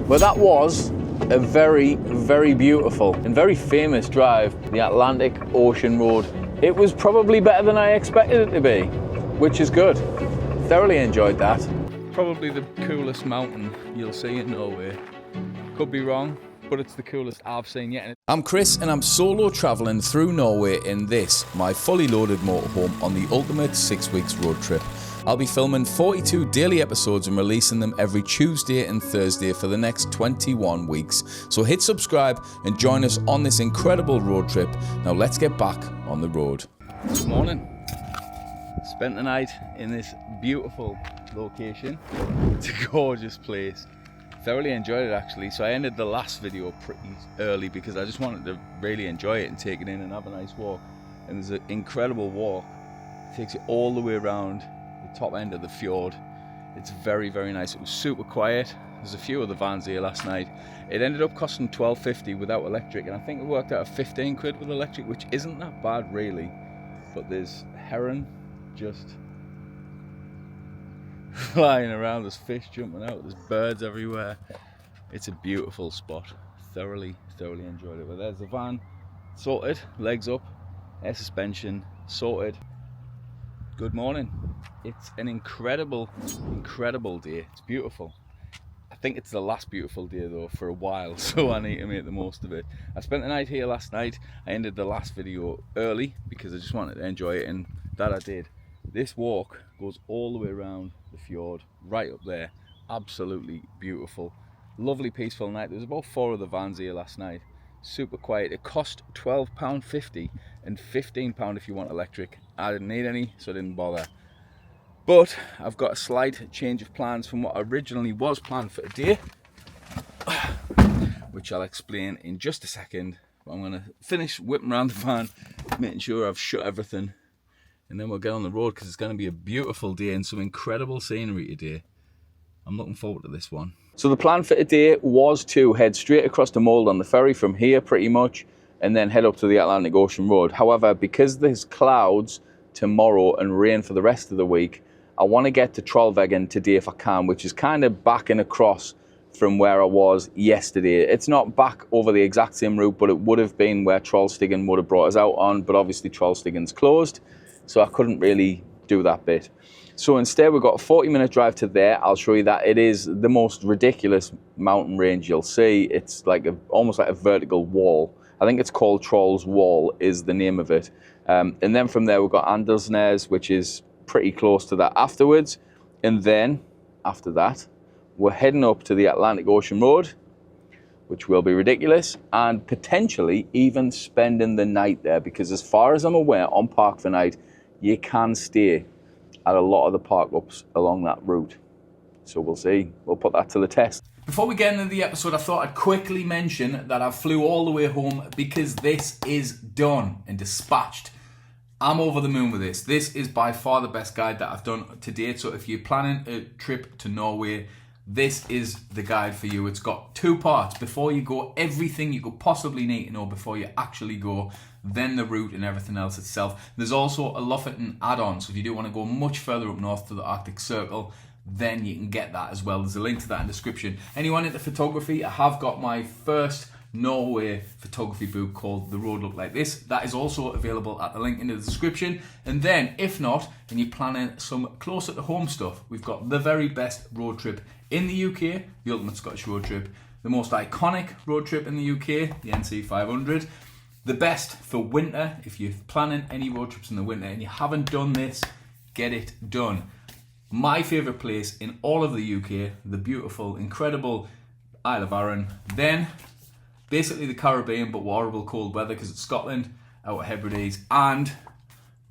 But that was a very, very beautiful and very famous drive, the Atlantic Ocean Road. It was probably better than I expected it to be, which is good. Thoroughly enjoyed that. Probably the coolest mountain you'll see in Norway. Could be wrong, but it's the coolest I've seen yet. I'm Chris and I'm solo travelling through Norway in this, my fully loaded motorhome on the ultimate 6 weeks road trip. I'll be filming 42 daily episodes and releasing them every Tuesday and Thursday for the next 21 weeks. So hit subscribe and join us on this incredible road trip. Now let's get back on the road. This morning, spent the night in this beautiful location. It's a gorgeous place. Thoroughly enjoyed it actually. So I ended the last video pretty early because I just wanted to really enjoy it and take it in and have a nice walk. And there's an incredible walk. It takes you all the way around the top end of the fjord. It's very, very nice. It was super quiet. There's a few other vans here last night. It ended up costing $12.50 without electric, and I think it worked out at 15 quid with electric, which isn't that bad really. But there's heron just flying around, there's fish jumping out, there's birds everywhere. It's a beautiful spot. Thoroughly enjoyed it. But there's the van sorted, legs up, air suspension sorted. Good morning. It's an incredible day. It's beautiful. I think it's the last beautiful day though for a while, so I need to make the most of it. I spent the night here last night. I ended the last video early because I just wanted to enjoy it, and that I did. This walk goes all the way around the fjord, right up there. Absolutely beautiful. Lovely peaceful night. There was about 4 of the vans here last night. Super quiet. It cost £12.50 and £15 if you want electric. I didn't need any, so I didn't bother. But I've got a slight change of plans from what originally was planned for today, which I'll explain in just a second. But I'm going to finish whipping around the van, making sure I've shut everything, and then we'll get on the road because it's going to be a beautiful day and some incredible scenery today. I'm looking forward to this one. So the plan for today was to head straight across the Mold on the ferry from here pretty much, and then head up to the Atlantic Ocean Road. However, because there's clouds tomorrow and rain for the rest of the week, I want to get to Trollveggen today if I can, which is kind of backing across from where I was yesterday. It's not back over the exact same route, but it would have been where Trollstigen would have brought us out on, but obviously Trollstigen's closed, so I couldn't really do that bit. So instead we've got a 40-minute drive to there. I'll show you that it is the most ridiculous mountain range you'll see. It's like almost like a vertical wall. I think it's called Troll's Wall is the name of it. And then from there we've got Andersnes, which is pretty close to that afterwards. And then after that we're heading up to the Atlantic Ocean Road, which will be ridiculous, and potentially even spending the night there, because as far as I'm aware on Park for Night you can stay at a lot of the park ups along that route. So we'll see. We'll put that to the test. Before we get into the episode, I thought I'd quickly mention that I flew all the way home because this is done and dispatched. I'm over the moon with this. This is by far the best guide that I've done to date. So if you're planning a trip to Norway, this is the guide for you. It's got 2 parts. Before you go, everything you could possibly need to know before you actually go, then the route and everything else itself. There's also a Lofoten add-on, so if you do want to go much further up north to the Arctic Circle, then you can get that as well. There's a link to that in the description. Anyone into photography, I have got my first Norway photography book called The Road Look Like This. That is also available at the link in the description. And then, if not, and you're planning some closer to home stuff, we've got the very best road trip in the UK, the Ultimate Scottish Road Trip, the most iconic road trip in the UK, the NC 500, the best for winter. If you're planning any road trips in the winter and you haven't done this, get it done. My favourite place in all of the UK, the beautiful, incredible Isle of Arran, then basically the Caribbean, but horrible cold weather because it's Scotland, out at Hebrides, and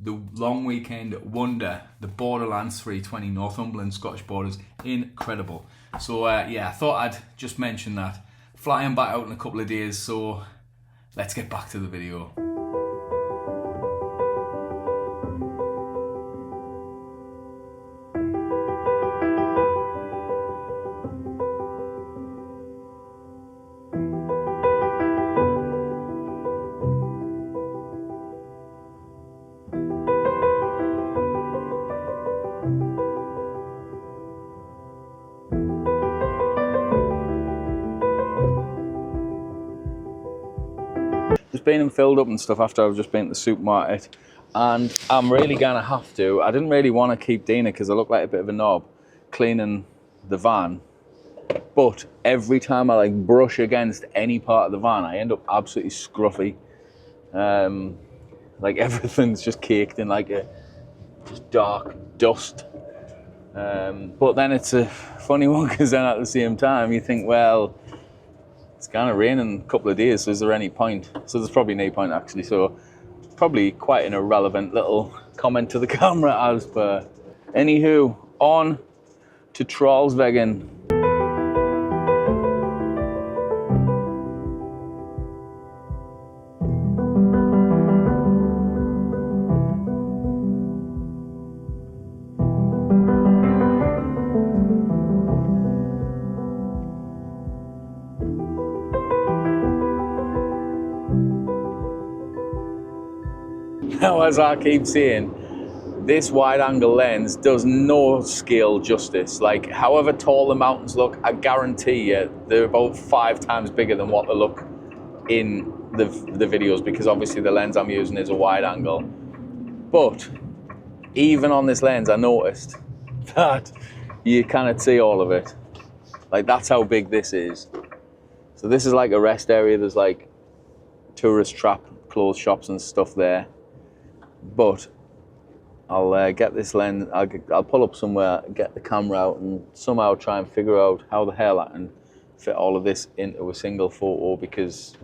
the long weekend wonder, the Borderlands 320 Northumberland Scottish borders. Incredible. So yeah, I thought I'd just mention that. Flying back out in a couple of days, so let's get back to the video. just been and filled up and stuff after I've just been to the supermarket. And I'm really gonna have to, I didn't really want to keep Dina because I look like a bit of a knob cleaning the van. But every time I like brush against any part of the van, I end up absolutely scruffy. Like everything's just caked in like a just dark dust. But then it's a funny one because then at the same time you think, well, it's gonna rain in a couple of days, so is there any point? So there's probably no point actually. So probably quite an irrelevant little comment to the camera as per. Anywho, on to Trollsvegen. Now, as I keep saying, this wide-angle lens does no scale justice. Like, however tall the mountains look, I guarantee you they're about 5 times bigger than what they look in the videos, because obviously the lens I'm using is a wide-angle. But even on this lens, I noticed that you cannot see all of it. Like, that's how big this is. So this is like a rest area. There's like tourist trap, clothes shops and stuff there. But I'll get this lens, I'll pull up somewhere, get the camera out and somehow try and figure out how the hell I can fit all of this into a single photo, because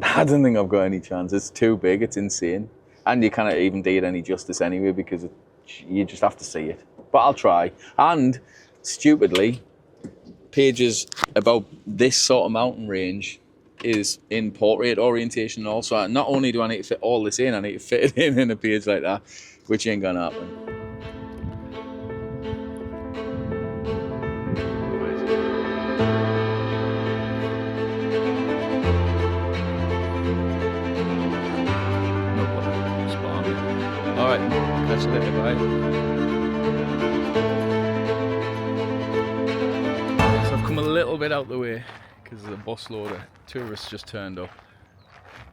I don't think I've got any chance. It's too big, it's insane. And you can't even do it any justice anyway, because you just have to see it. But I'll try. And stupidly, pages about this sort of mountain range is in portrait orientation also. Not only do I need to fit all this in, I need to fit it in a page like that, which ain't gonna happen. Alright, catch you later, bye. So I've come a little bit out the way because the busload of tourists just turned up,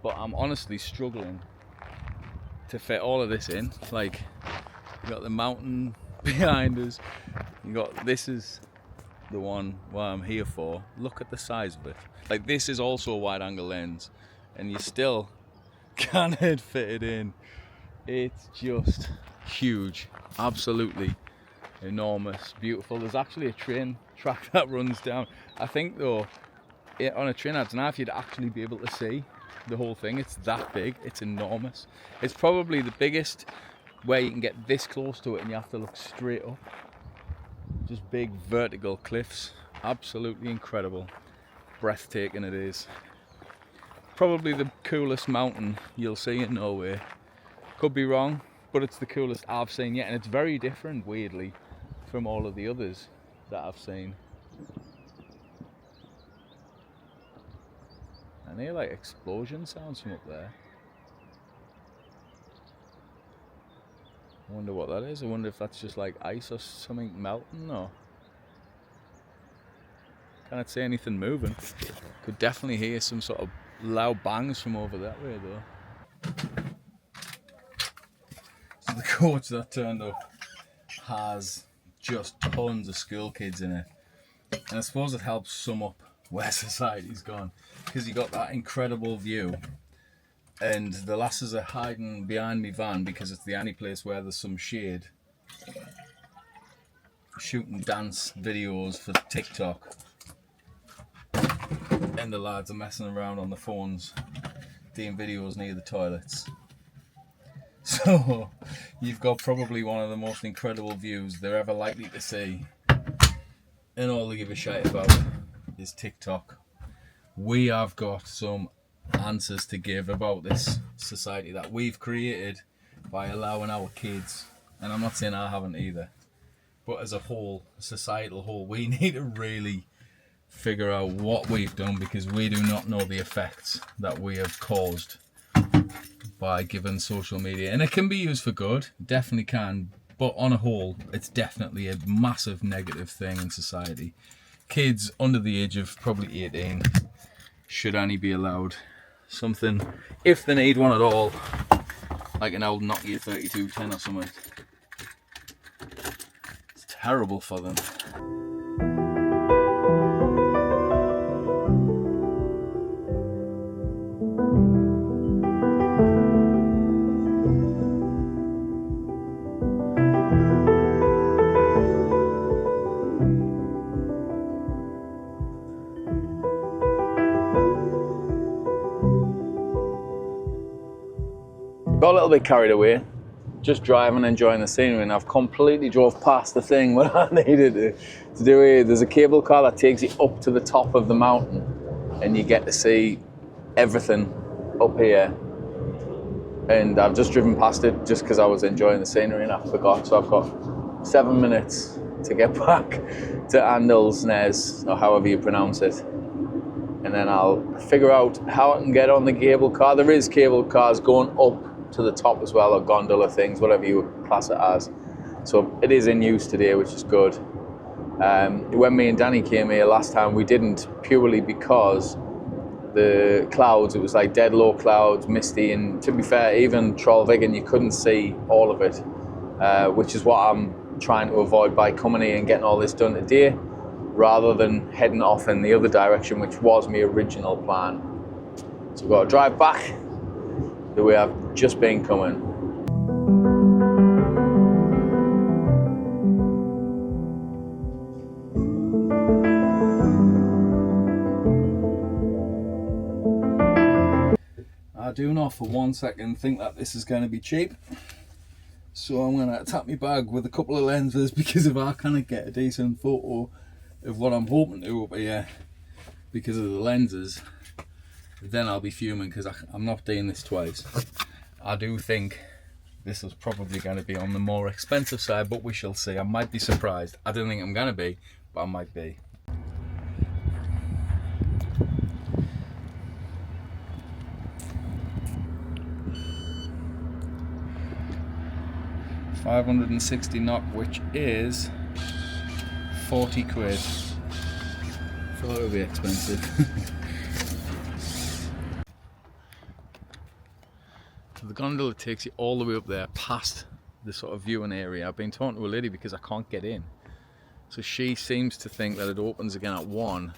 but I'm honestly struggling to fit all of this in. Like, you got the mountain behind us, you got, this is the one what I'm here for. Look at the size of it. Like, this is also a wide angle lens and you still can't fit it in. It's just huge, absolutely enormous, beautiful. There's actually a train track that runs down. I think though, on a train, I don't know if you'd actually be able to see the whole thing. It's that big, it's enormous. It's probably the biggest where you can get this close to it and you have to look straight up. Just big vertical cliffs, absolutely incredible. Breathtaking it is. Probably the coolest mountain you'll see in Norway. Could be wrong, but it's the coolest I've seen yet, and it's very different, weirdly, from all of the others that I've seen. I hear like explosion sounds from up there. I wonder what that is. I wonder if that's just like ice or something melting, or can't see anything moving. Could definitely hear some sort of loud bangs from over that way though. So the coach that turned up has just tons of school kids in it, and I suppose it helps sum up where society's gone, because you got that incredible view and the lasses are hiding behind me van because it's the only place where there's some shade, shooting dance videos for TikTok, and the lads are messing around on the phones doing videos near the toilets. So you've got probably one of the most incredible views they're ever likely to see, and all they give a shit about is TikTok. We have got some answers to give about this society that we've created by allowing our kids, and I'm not saying I haven't either, but as a whole, a societal whole, we need to really figure out what we've done, because we do not know the effects that we have caused by giving social media. And it can be used for good, definitely can, but on a whole, it's definitely a massive negative thing in society. Kids under the age of probably 18 should only be allowed something, if they need one at all, like an old Nokia 3210 or something. It's terrible for them. Got a little bit carried away, just driving, enjoying the scenery, and I've completely drove past the thing what I needed to do here. There's a cable car that takes you up to the top of the mountain, and you get to see everything up here. And I've just driven past it just because I was enjoying the scenery and I forgot. So I've got 7 minutes to get back to Andelsnes, or however you pronounce it. And then I'll figure out how I can get on the cable car. There is cable cars going up to the top as well, or gondola things, whatever you would class it as. So it is in use today, which is good. When me and Danny came here last time, we didn't, purely because the clouds, it was like dead low clouds, misty, and to be fair, even Trollveggen, you couldn't see all of it, which is what I'm trying to avoid by coming here and getting all this done today, rather than heading off in the other direction, which was my original plan. So we've got to drive back the way I've just been coming. I do not for 1 second think that this is going to be cheap. So I'm going to tap my bag with a couple of lenses, because if I can't get a decent photo of what I'm hoping to up here because of the lenses, then I'll be fuming, because I'm not doing this twice. I do think this is probably going to be on the more expensive side, but we shall see. I might be surprised. I don't think I'm going to be, but I might be. £560 knock, which is 40 quid. Thought it would be expensive. So the gondola takes you all the way up there past the sort of viewing area. I've been talking to a lady because I can't get in. So she seems to think that it opens again at 1.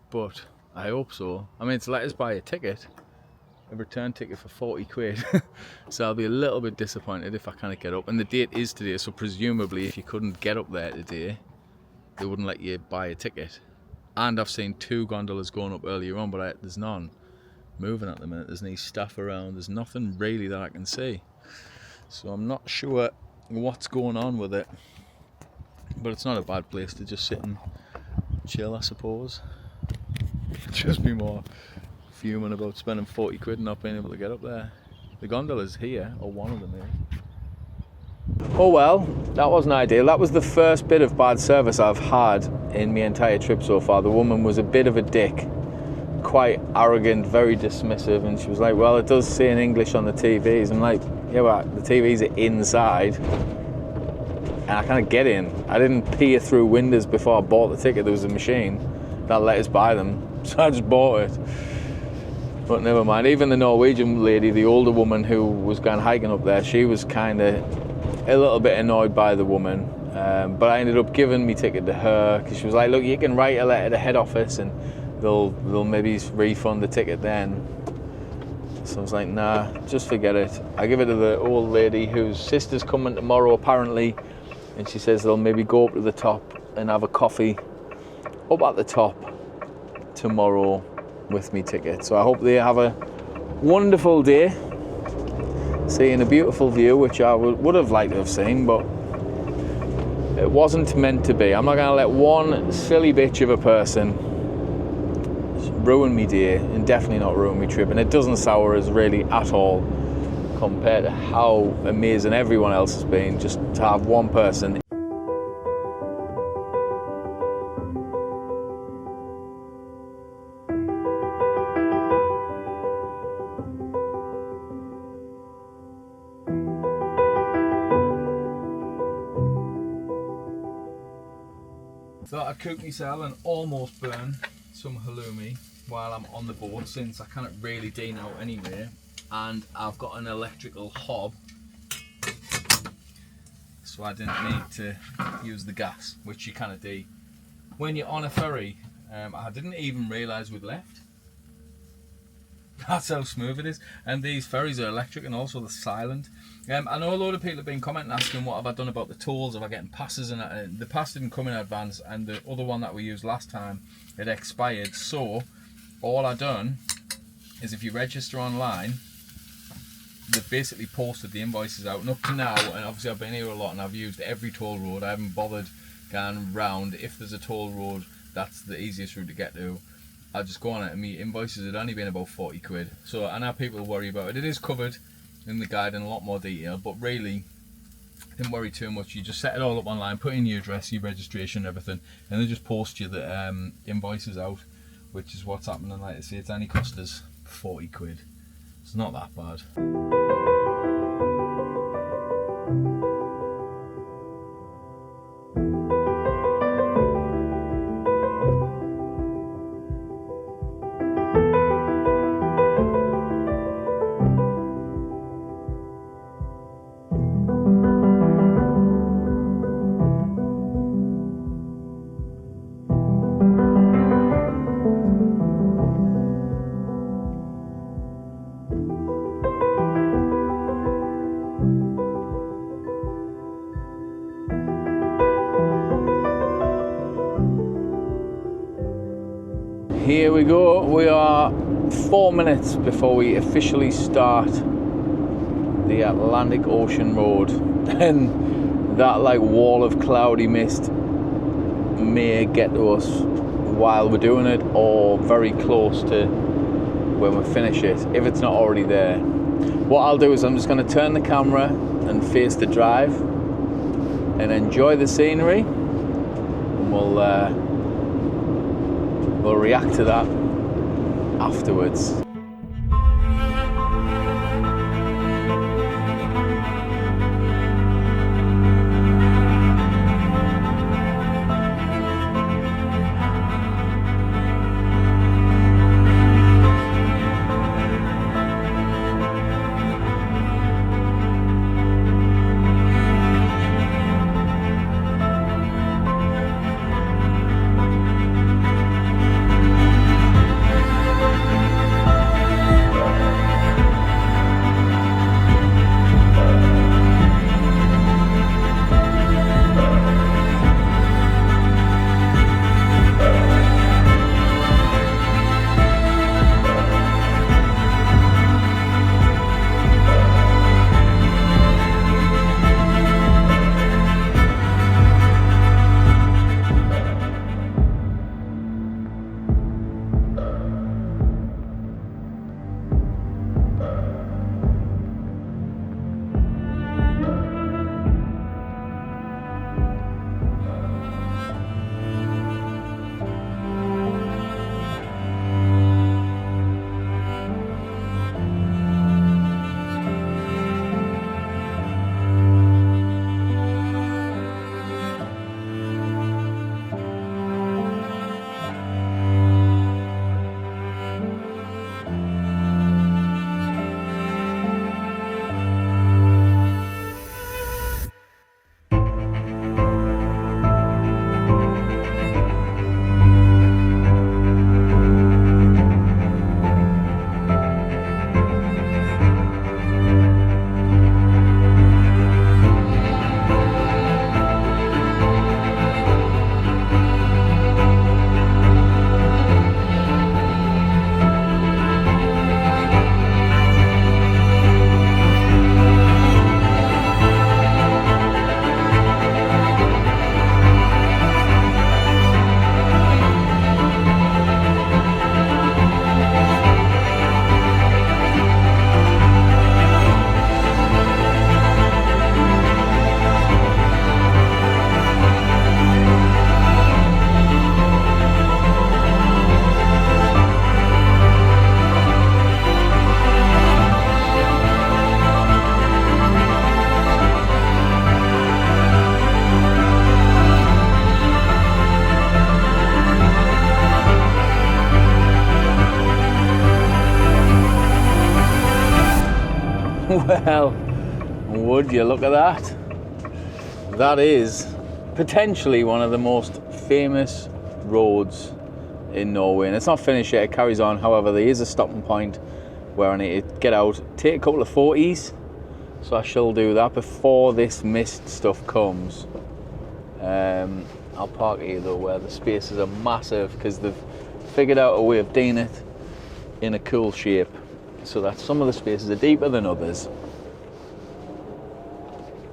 But I hope so. I mean, it's let us buy a ticket, a return ticket for 40 quid. So I'll be a little bit disappointed if I can't get up. And the date is today, so presumably if you couldn't get up there today, they wouldn't let you buy a ticket. And I've seen 2 gondolas going up earlier on, but there's none moving at the minute. There's no staff around. There's nothing really that I can see. So I'm not sure what's going on with it. But it's not a bad place to just sit and chill, I suppose. Just be more fuming about spending 40 quid and not being able to get up there. The gondola's here, or one of them is. Oh well, that wasn't ideal. That was the first bit of bad service I've had in my entire trip so far. The woman was a bit of a dick, quite arrogant, very dismissive, and she was like, well, it does say in English on the TVs. I'm like, yeah, well, the TVs are inside and I can't get in. I didn't peer through windows before I bought the ticket. There was a machine that let us buy them, so I just bought it. But never mind. Even the Norwegian lady, the older woman who was going hiking up there, she was kind of a little bit annoyed by the woman, but I ended up giving my ticket to her, because she was like, look, you can write a letter to head office and they'll maybe refund the ticket then. So I was like, nah, just forget it. I give it to the old lady whose sister's coming tomorrow apparently, and she says they'll maybe go up to the top and have a coffee up at the top tomorrow with me ticket. So I hope they have a wonderful day, seeing a beautiful view, which I would have liked to have seen, but it wasn't meant to be. I'm not going to let one silly bitch of a person ruin me day, and definitely not ruin me trip. And it doesn't sour us really at all compared to how amazing everyone else has been. Just to have one person. Thought I'd cook myself and almost burn some halloumi while I'm on the boat, since I can't really do now anyway, and I've got an electrical hob, so I didn't need to use the gas, which you kind of do when you're on a ferry. I didn't even realise we'd left. That's how smooth it is. And these ferries are electric and also they're silent. I know a lot of people have been commenting asking what have I done about the tolls, have I getting passes, and the pass didn't come in advance, and the other one that we used last time, it expired. So all I done is if you register online, they've basically posted the invoices out, and up to now, and obviously I've been here a lot and I've used every toll road, I haven't bothered going round. If there's a toll road that's the easiest route to get to, I'll just go on it, and my invoices had only been about 40 quid. So I know people worry about it. It is covered in the guide in a lot more detail, but really, don't worry too much. You just set it all up online, put in your address, your registration, everything, and they just post you the invoices out, which is what's happening. Like I say, it's only cost us 40 quid. It's not that bad. Here we go, we are 4 minutes before we officially start the Atlantic Ocean Road, and that like wall of cloudy mist may get to us while we're doing it, or very close to when we finish it, if it's not already there. What I'll do is I'm just going to turn the camera and face the drive and enjoy the scenery, and we'll react to that afterwards. Well, would you look at that? That is potentially one of the most famous roads in Norway, and it's not finished yet, it carries on. However, there is a stopping point where I need to get out, take a couple of 40s, so I shall do that before this mist stuff comes. I'll park here though, where the spaces are massive, because they've figured out a way of doing it in a cool shape, so that some of the spaces are deeper than others,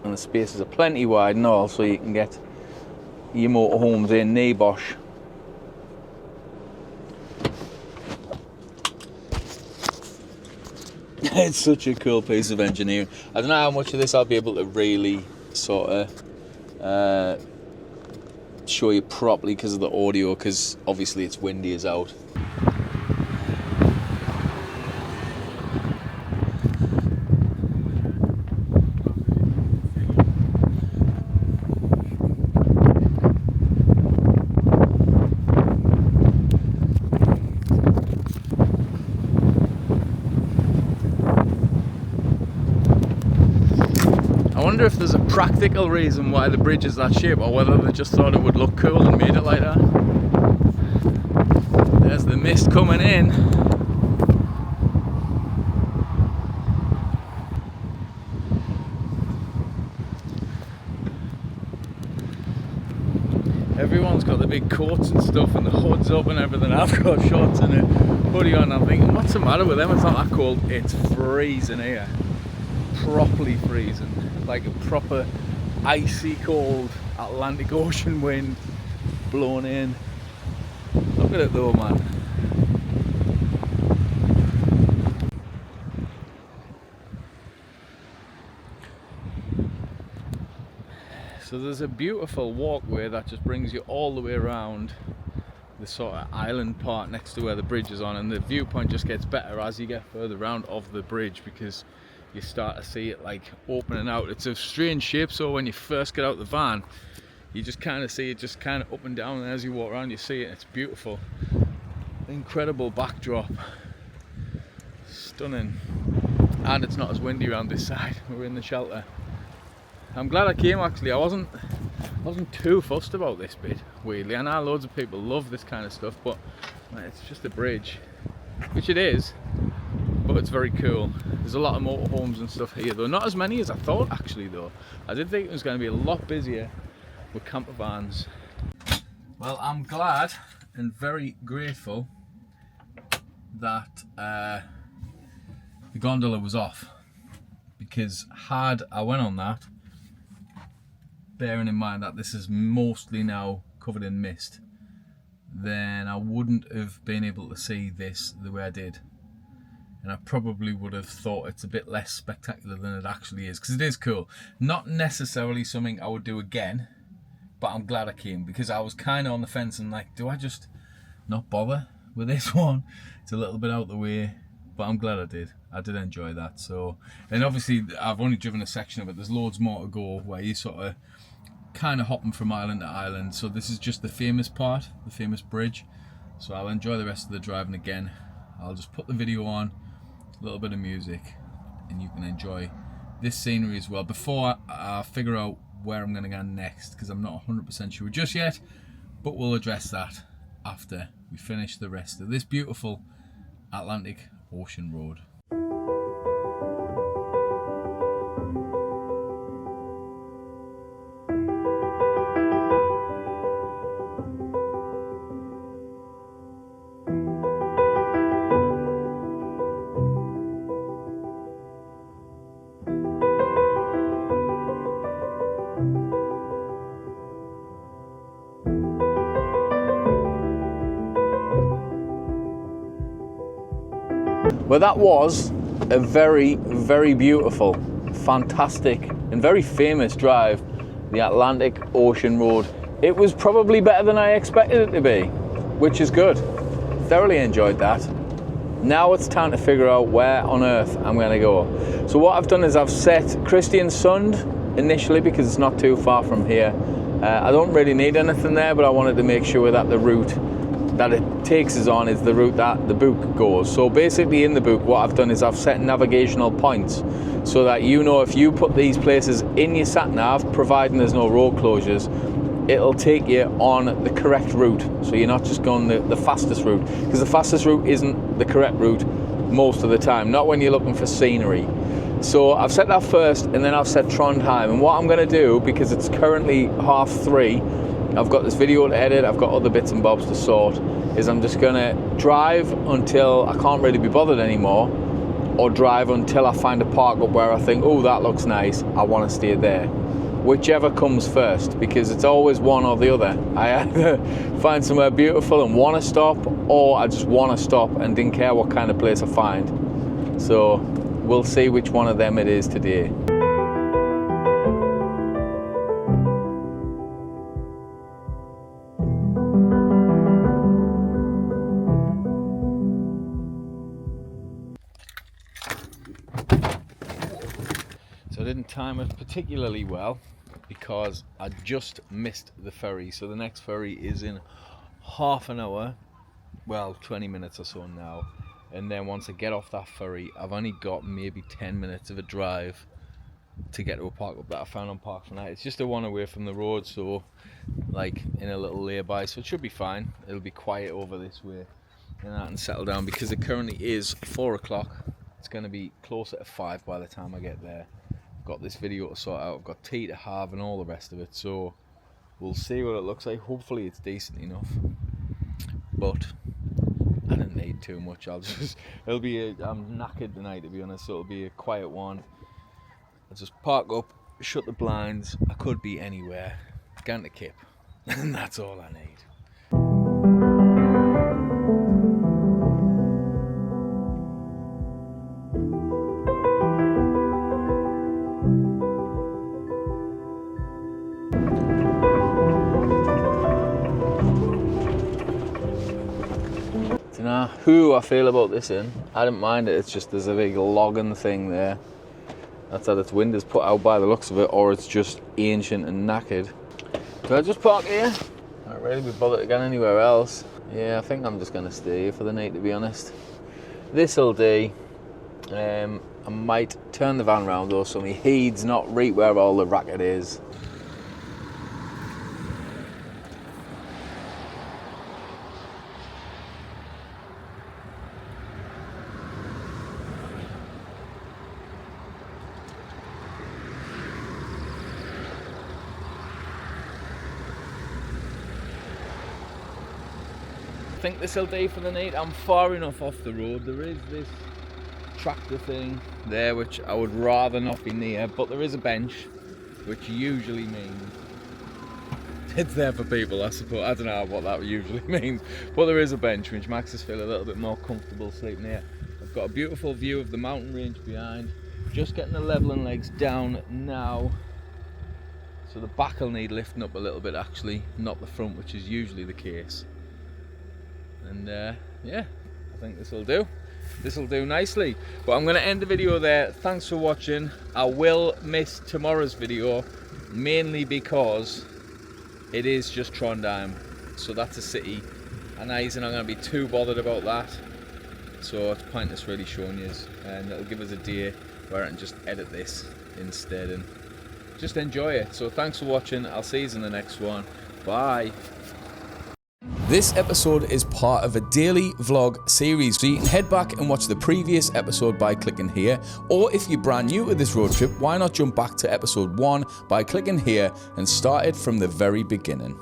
and the spaces are plenty wide and all, so you can get your motorhomes in near Bosch. It's such a cool piece of engineering. I don't know how much of this I'll be able to really sort of show you properly because of the audio, because obviously it's windy as out. I wonder if there's a practical reason why the bridge is that shape, or whether they just thought it would look cool and made it like that. There's the mist coming in. Everyone's got the big coats and stuff and the hoods up and everything. I've got shorts and a hoodie on. I'm thinking, what's the matter with them? It's not that cold. It's freezing here. Properly freezing. Like a proper icy cold Atlantic Ocean wind blowing in. Look at it though, man. So there's a beautiful walkway that just brings you all the way around the sort of island part next to where the bridge is on, and the viewpoint just gets better as you get further around of the bridge, because you start to see it like opening out. It's a strange shape, so when you first get out the van you just kind of see it just kind of up and down, and as you walk around you see it. It's beautiful. Incredible backdrop. Stunning. And it's not as windy around this side. We're in the shelter. I'm glad I came actually. I wasn't too fussed about this bit, weirdly. I know loads of people love this kind of stuff, but it's just a bridge, which it is, but it's very cool. There's a lot of motorhomes and stuff here though. Not as many as I thought actually though. I did think it was going to be a lot busier with camper vans. Well, I'm glad and very grateful that the gondola was off, because had I went on that, bearing in mind that this is mostly now covered in mist, then I wouldn't have been able to see this the way I did, and I probably would have thought it's a bit less spectacular than it actually is, because it is cool. Not necessarily something I would do again, but I'm glad I came, because I was kind of on the fence and like, do I just not bother with this one? It's a little bit out the way, but I'm glad I did. I did enjoy that. So, and obviously I've only driven a section of it. There's loads more to go where you sort of kind of hopping from island to island. So this is just the famous part, the famous bridge. So I'll enjoy the rest of the driving again. I'll just put the video on, a little bit of music, and you can enjoy this scenery as well before I figure out where I'm going to go next, because I'm not 100% sure just yet, but we'll address that after we finish the rest of this beautiful Atlantic Ocean road. Well, that was a very, very beautiful, fantastic and very famous drive, the Atlantic Ocean Road. It was probably better than I expected it to be, which is good. Thoroughly enjoyed that. Now it's time to figure out where on earth I'm going to go. So what I've done is I've set Kristiansund initially, because it's not too far from here. I don't really need anything there, but I wanted to make sure that the route that it takes us on is the route that the book goes. So basically in the book what I've done is I've set navigational points. so that you know if you put these places in your sat nav, providing there's no road closures, it'll take you on the correct route. So you're not just going the fastest route, because the fastest route isn't the correct route most of the time, not when you're looking for scenery. So I've set that first, and then I've set Trondheim. And what I'm going to do, because it's currently 3:30, I've got this video to edit, I've got other bits and bobs to sort, is I'm just going to drive until I can't really be bothered anymore, or drive until I find a park up where I think, oh, that looks nice, I want to stay there. Whichever comes first, because it's always one or the other. I either find somewhere beautiful and want to stop, or I just want to stop and didn't care what kind of place I find. So we'll see which one of them it is today. So I didn't time it particularly well, because I just missed the ferry. So the next ferry is in half an hour, well, 20 minutes or so now. And then once I get off that ferry, I've only got maybe 10 minutes of a drive to get to a park up that I found on Park for Night. It's just a one away from the road, so like in a little lay-by, so it should be fine. It'll be quiet over this way, and I can settle down, because it currently is 4 o'clock. It's going to be closer to 5 by the time I get there. Got this video to sort out, I've got tea to have and all the rest of it, so we'll see what it looks like. Hopefully it's decent enough, but I don't need too much. I'm knackered tonight, to be honest, so it'll be a quiet one. I'll just park up, shut the blinds, I could be anywhere, going to Kip, and that's all I need. Who I feel about this in, I don't mind it. It's just there's a big logging thing there. That's that its windows put out by the looks of it, or it's just ancient and knackered. Do I just park here? I don't really be bothered to go anywhere else. Yeah, I think I'm just going to stay here for the night, to be honest. This'll do. I might turn the van around though, so my head's not right where all the racket is. I think this'll do for the night. I'm far enough off the road. There is this tractor thing there which I would rather not be near, but there is a bench, which usually means it's there for people, I suppose. I don't know what that usually means, but there is a bench which makes us feel a little bit more comfortable sleeping here. I've got a beautiful view of the mountain range behind. Just getting the leveling legs down now, so the back will need lifting up a little bit actually, not the front, which is usually the case. And yeah, I think this will do. This will do nicely. But I'm going to end the video there. Thanks for watching. I will miss tomorrow's video, mainly because it is just Trondheim, so that's a city, and I isn't going to be too bothered about that. So it's pointless really showing you, and it'll give us a day where I can just edit this instead and just enjoy it. So thanks for watching. I'll see you in the next one. Bye. This episode is part of a daily vlog series, so you can head back and watch the previous episode by clicking here, or if you're brand new to this road trip, why not jump back to episode 1 by clicking here and start it from the very beginning.